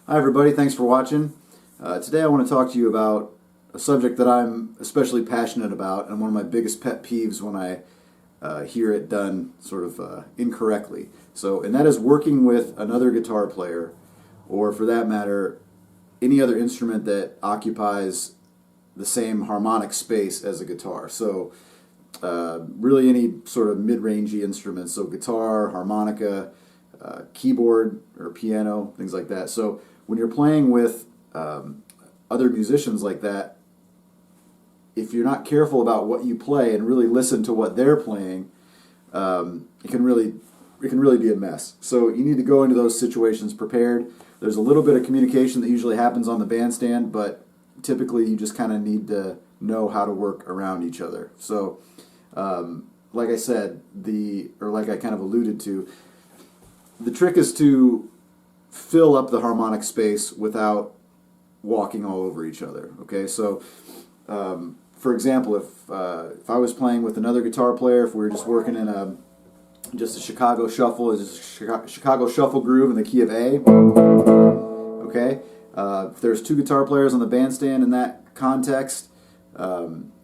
Hi everybody, thanks for watching. Today I want to talk to you about a subject that I'm especially passionate about and one of my biggest pet peeves when I hear it done sort of incorrectly. And that is working with another guitar player, or for that matter, any other instrument that occupies the same harmonic space as a guitar. Really any sort of mid-rangey instruments, so guitar, harmonica, keyboard or piano, things like that. So when you're playing with other musicians like that, if you're not careful about what you play and really listen to what they're playing, it can really be a mess. So you need to go into those situations prepared. There's a little bit of communication that usually happens on the bandstand, but typically you just kind of need to know how to work around each other. So like I said, like I kind of alluded to, the trick is to fill up the harmonic space without walking all over each other. Okay, so for example, if I was playing with another guitar player, if we were just working in just a Chicago shuffle, just a Chicago shuffle groove in the key of A. Okay, if there's two guitar players on the bandstand in that context,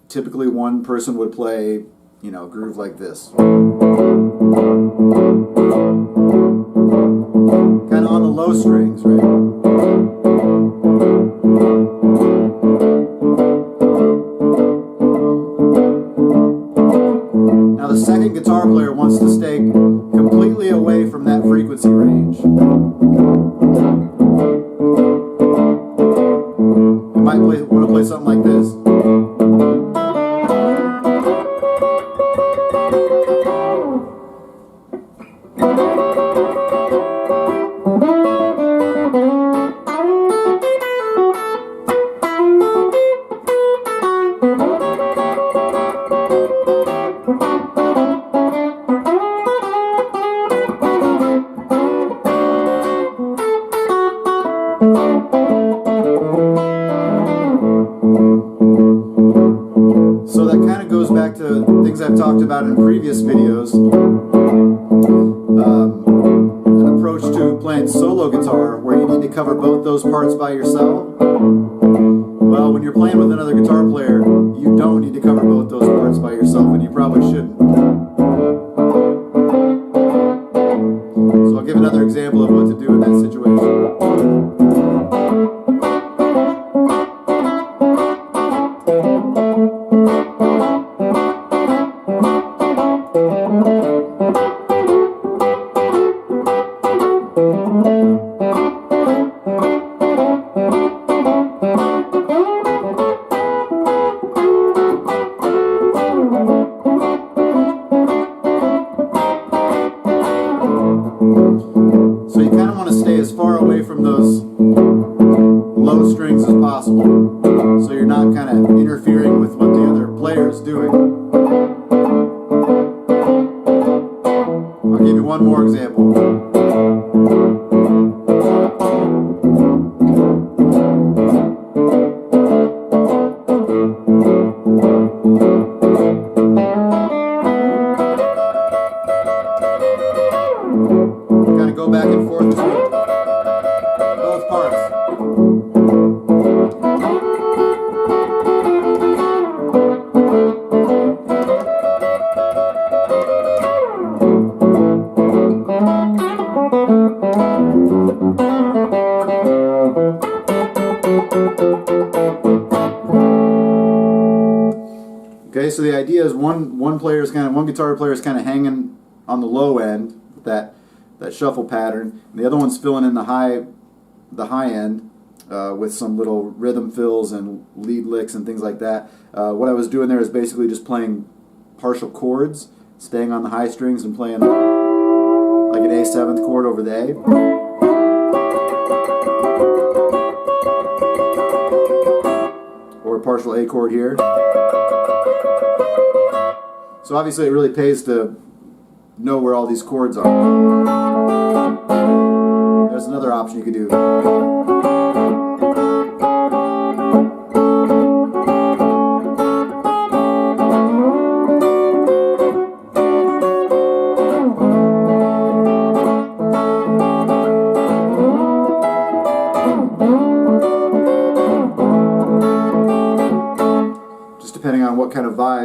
typically one person would play, a groove like this, kind of on the low strings, right? Now the second guitar player wants to stay completely away from that frequency range. You might want to play something like this. So that kind of goes back to things I've talked about in previous videos. An approach to playing solo guitar where you need to cover both those parts by yourself. Well, when you're playing with another guitar player, you don't need to cover both those parts by yourself, and you probably shouldn't. So I'll give another example of what to do in that situation. So you kind of want to stay as far away from those low strings as possible, so you're not kind of interfering with what the other player is doing. I'll give you one more example. Kind of go back and forth between both parts. Okay, so the idea is one guitar player is kind of hanging on the low end with that shuffle pattern, and the other one's filling in the high end with some little rhythm fills and lead licks and things like that. What I was doing there is basically just playing partial chords, staying on the high strings and playing like an A7th chord over the A. Or a partial A chord here. So obviously it really pays to know where all these chords are. There's another option you could do.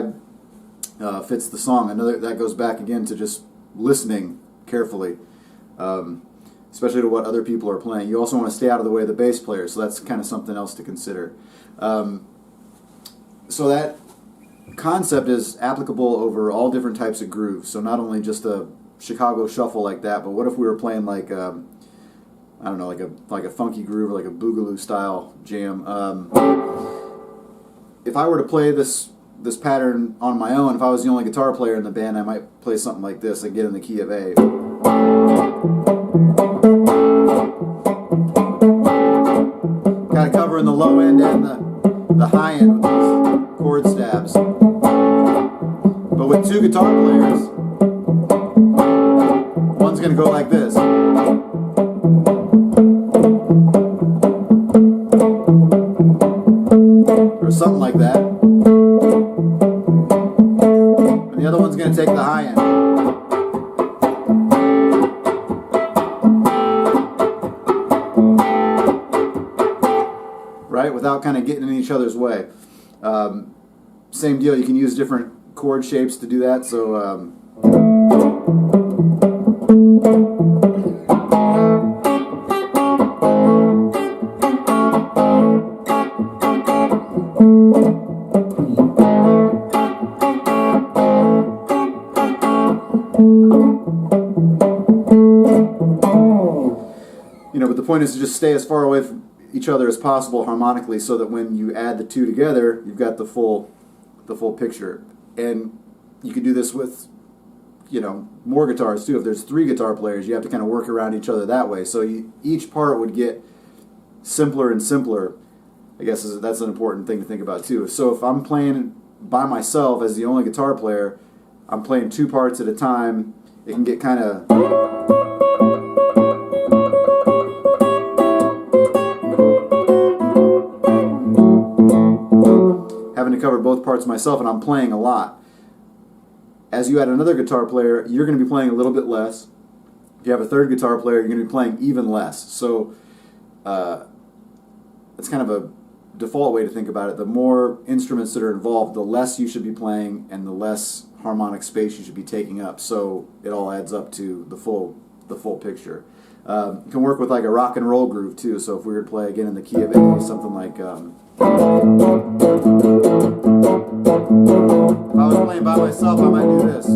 vibe fits the song. Another that goes back again to just listening carefully, especially to what other people are playing. You also want to stay out of the way of the bass player, so that's kind of something else to consider. So that concept is applicable over all different types of grooves. So not only just a Chicago shuffle like that, but what if we were playing like I don't know, like a funky groove or like a boogaloo style jam. If I were to play this pattern on my own, if I was the only guitar player in the band, I might play something like this and get in the key of A. Kind of covering the low end and the high end with these chord stabs. But with two guitar players, one's going to go like this. Or something like that. And the other one's going to take the high end. Right? Without kind of getting in each other's way. Same deal, you can use different chord shapes to do that. So but the point is to just stay as far away from each other as possible harmonically, so that when you add the two together, you've got the full picture. And you can do this with more guitars too. If there's three guitar players, you have to kind of work around each other that way. So each part would get simpler and simpler. I guess that's an important thing to think about too. So if I'm playing by myself as the only guitar player, I'm playing two parts at a time. It can get kind of having to cover both parts myself, and I'm playing a lot. As you add another guitar player, you're going to be playing a little bit less. If you have a third guitar player, you're going to be playing even less. So it's kind of a default way to think about it. The more instruments that are involved, the less you should be playing and the less harmonic space you should be taking up. So it all adds up to the full picture. You can work with like a rock and roll groove too. So if we were to play again in the key of A, something like if I was playing by myself, I might do this.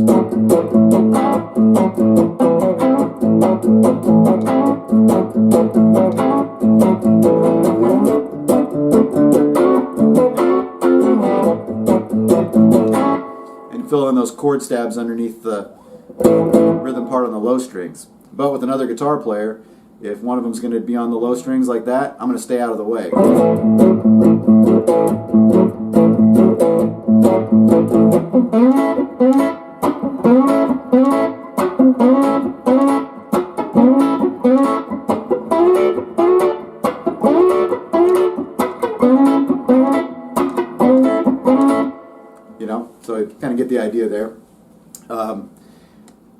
And fill in those chord stabs underneath the rhythm part on the low strings. But with another guitar player, if one of them's going to be on the low strings like that, I'm going to stay out of the way. So you kind of get the idea there.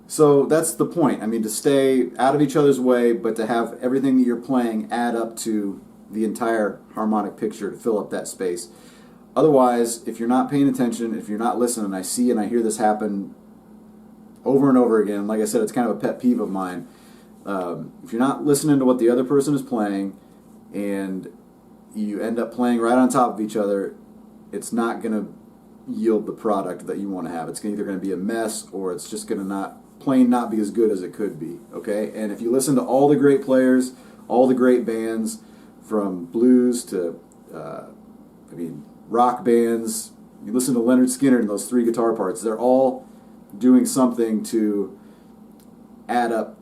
So that's the point. I mean, to stay out of each other's way, but to have everything that you're playing add up to the entire harmonic picture to fill up that space. Otherwise, if you're not paying attention, if you're not listening, I see and I hear this happen over and over again. Like I said, it's kind of a pet peeve of mine. If you're not listening to what the other person is playing and you end up playing right on top of each other, it's not going to yield the product that you want to have. It's either going to be a mess, or it's just going to not be as good as it could be. Okay, and if you listen to all the great players, all the great bands, from blues to rock bands, you listen to Leonard Skinner and those three guitar parts, they're all doing something to add up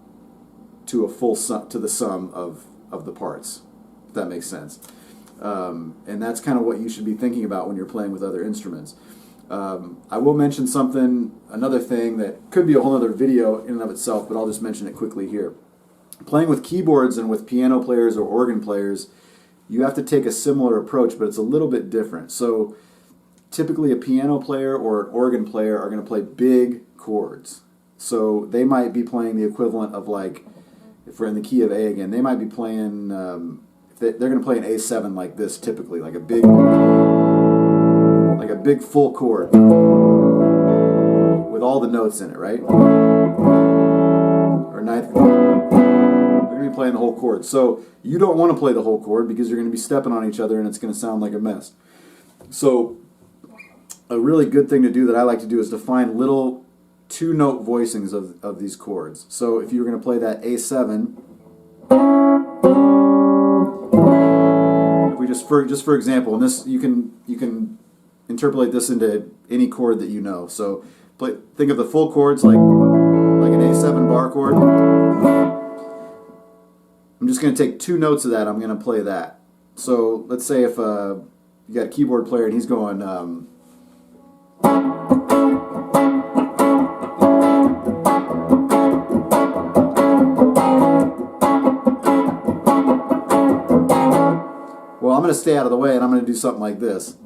to a full sum, to the sum of the parts, if that makes sense. And that's kind of what you should be thinking about when you're playing with other instruments. I will mention another thing that could be a whole other video in and of itself, but I'll just mention it quickly here. Playing with keyboards and with piano players or organ players, you have to take a similar approach, but it's a little bit different. So typically a piano player or an organ player are going to play big chords. So they might be playing the equivalent of, like, if we're in the key of A again, they might be playing, they're going to play an A7 like this typically, like a big... like a big full chord with all the notes in it, right? Or ninth chord. They're going to be playing the whole chord. So you don't want to play the whole chord because you're going to be stepping on each other and it's going to sound like a mess. So a really good thing to do that I like to do is to find little two-note voicings of these chords. So if you were going to play that A7, if we just for example, and this you can interpolate this into any chord that you know. So think of the full chords like an A7 bar chord. I'm just going to take two notes of that. I'm going to play that. So let's say if you got a keyboard player and he's going. Well, I'm going to stay out of the way and I'm going to do something like this.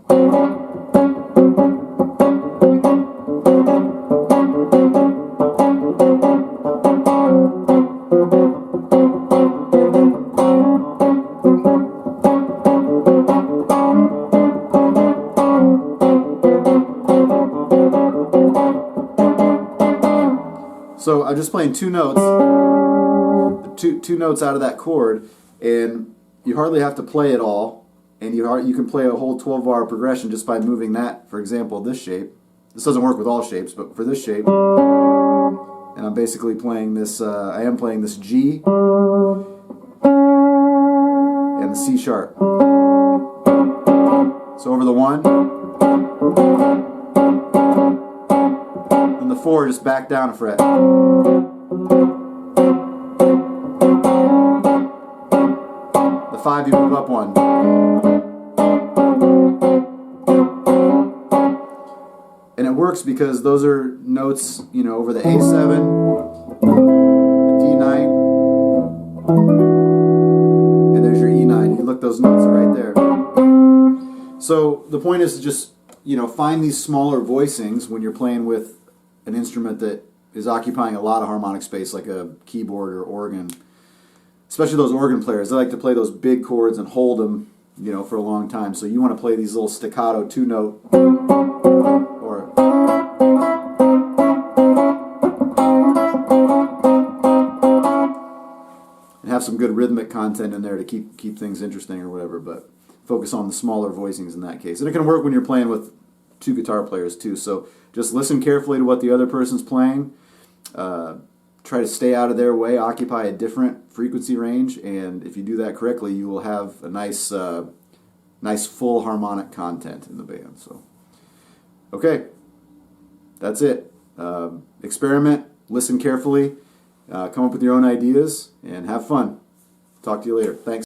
So I'm just playing two notes, two notes out of that chord, and you hardly have to play it all, and you can play a whole 12-bar progression just by moving that. For example, this shape. This doesn't work with all shapes, but for this shape, and I'm basically playing this. I am playing this G and the C sharp. So over the 1. And the 4, just back down a fret. The 5, you move up 1. And it works because those are notes, you know, over the A7, the D9, and there's your E9. You look, those notes are right there. So the point is to just, you know, find these smaller voicings when you're playing with an instrument that is occupying a lot of harmonic space, like a keyboard or organ. Especially those organ players, they like to play those big chords and hold them, you know, for a long time. So you want to play these little staccato two-note or and have some good rhythmic content in there to keep things interesting or whatever. But focus on the smaller voicings in that case, and it can work when you're playing with two guitar players too. So just listen carefully to what the other person's playing. Try to stay out of their way, occupy a different frequency range, and if you do that correctly, you will have a nice full harmonic content in the band. So, okay, that's it. Experiment, listen carefully, come up with your own ideas, and have fun. Talk to you later. Thanks.